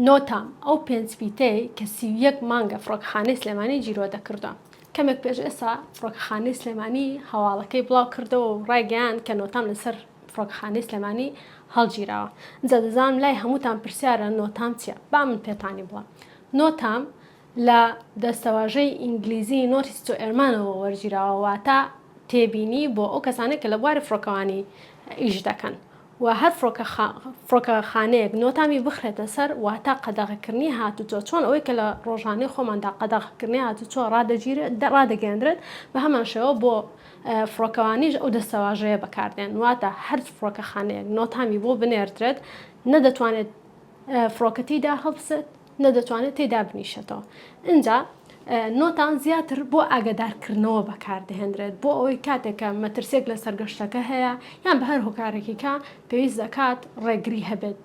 نۆتام ئەو پێنجپیتەی کە 31 مانگە فڕۆکەخانەی سلێمانی جیرۆ دەکردووە. کەمێک پێش ئێستا فڕۆکەخانەی سلێمانی هەواڵەکەی بڵاو کردەوە و ڕایگەیان کە نۆتام لەسەر فڕۆکەخانەی سلێمانی هەڵگیراوە. جا دەزانم لای هەمووتان پرسیارە نۆتام چییە؟ با من پێتانی بڵێم. نۆتام لە دەستەواژەی ئینگلیزی نۆتیس تۆ ئێرمانەوە وەرگیراوە، واتە تێبینی بۆ ئەو کەسانێک کە لە بواری فڕۆکەوانی ئیش دەکەن. و هەر فڕۆکەخانەیەک نۆتامی بخرێتە سەر واتە قەدەغەکردنی هاتوچۆ، چۆن ئەوەی کە لە ڕۆژانەی خۆماندا قەدەغەکردنی هاتوچۆ ڕادەگەێنرێت بە هەمان شێوە بۆ فڕۆکەوانیش ئەو دەستەواژەیە بەکاردێن. واتە هەر فڕۆکەخانەیەک نۆتامی بۆ بنێردرێت نەدەتوانێت فڕۆکەتیدا هەڵبسێت، نەدەتوانێت تێدا بنیشێتەوە. اینجا نۆتان زیاتر بۆ ئاگادارکردنەوە بەکاردەهێنرێت، بۆ ئەوەی کاتێکە مەترسێک لە سەرگەشتەکە هەیە یان بە هەر هۆکارێکیکە پێویست دەکات ڕێگری هەبێت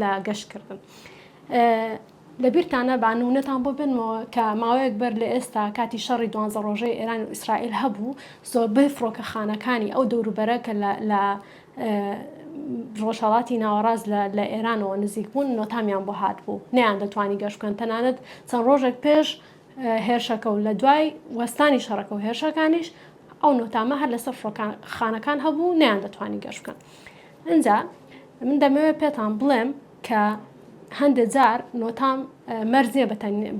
لە گەشتکردن. لەبیرتانە بانونەتان بۆ بنەوە کە ماوەیەک بەر لە ئێستا کاتی شەڕی 12 ڕۆژەی ئێران و ئیسرائیل هەبوو، زۆربەی فڕۆکەخانەکانی ئەو دەوروبەرە کە لە ڕۆژهەڵاتی ناوەڕاست لە ئێرانەوە نزیک بوون نۆتامیان بۆ هات بوو، نەیان دەتوانی گەشتکەن. تەنانەت چەند ڕۆژێک پێش هێرشەکە و لە دوای وەستانی شەڕەکە و هێرشەکانیش ئەو نۆتامە هەر لەسەر فڕۆکەخانەکان هەبوو، نەیان دەتوانی گەشت بکەن. اینجا من دەمەوێت پێتان بڵێم کە هەندێک جار نۆتام مەرزیە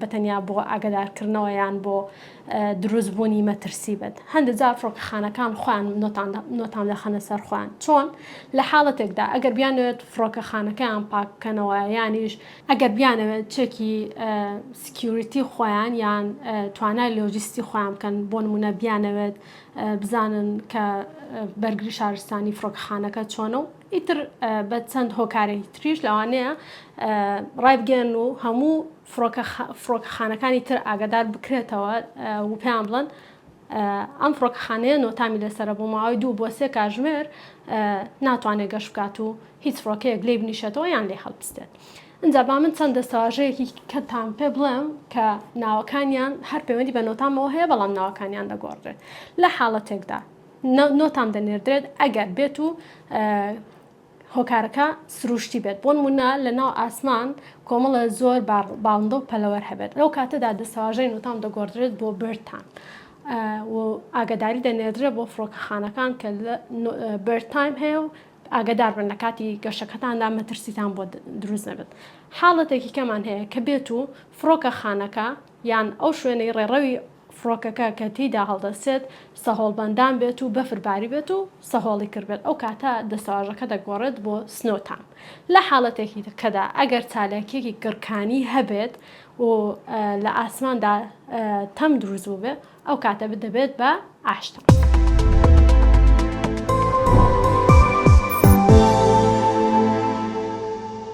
بەتەنیا بۆ ئاگادارکردنەوە یان بۆ دروستبوونی مەترسی بێت. هەندێک جار فڕۆکەخانەکان خۆیان نۆتام دەخەنە سەر خۆیان، چۆن لە حاڵەتێکدا ئەگەر بیانوێت فڕۆکەخانەکەیان پاککەنەوە یانیش ئەگەر بیانەوێت چێکی سکیوریتی خۆیان یان توانای لۆجیستی خۆیان بکەن، بۆ نمونە بیانەوێت بزانن کە بەرگری شارستانی فڕۆکەخانەکە چۆنە و ئیتر بە چەند هۆکارێکی تریش لەوانەیە ڕایبگەن و هەموو فڕۆکەخانەکانی تر ئاگادار بکرێتەوە و پێیان بڵێن ئەم فڕۆکەخانەیە نۆتامی لەسەرە بۆ ماوەی 2 بۆ 3 کاتژمێر ناتوانێت گەشت بکات و هیچ فڕۆکەیەک لێ بنیشێتەوە یان لێ هەڵبستێت. اینجا با من چەند دەستەواژەیەکی کەتان پێ بڵێم کە ناوەکانیان هەر پەیوەندی بە نۆتامەوە هەیە، بەڵام ناوەکانیان دەگۆڕێت. لە حاڵەتێکدا نۆتام دەنێردرێت ئەگەر بێت و هۆکارەکە سروشتی بێت، بۆ نمونە لە ناو ئاسمان کۆمەڵە زۆر باڵندە و پەلەوەر هەبێت. لەو کاتەدا دەستەواژەی نۆتام دەگۆڕدرێت بۆ بێرتان و ئاگاداری دەنێردرێت بۆ فڕۆکەخانەکان کە بێرتایم هەیە و ئاگادار بن لە کاتی گەشتەکەتاندا مەترسیتان بۆ دروست نەبێت. حاڵەتێکی کەمان هەیە کە بێت و فڕۆکەخانەکە یان ئەو شوێنەی ڕێڕەوی فڕۆکەکە کە تێیدا هەڵدەسێت سەهۆڵبەندان بێت و بەفرباری بێت و سەهۆڵی کرد بێت، ئەو کاتە دەستەواژەکە دەگۆڕێت بۆ سنۆتام. لە حاڵەتێکی کەدا ئەگەر چالاکیەکی گڕکانی هەبێت و لە ئاسماندا تەم دروست بوو بێت، ئەو کاتە دەبێت بە ئاشتە.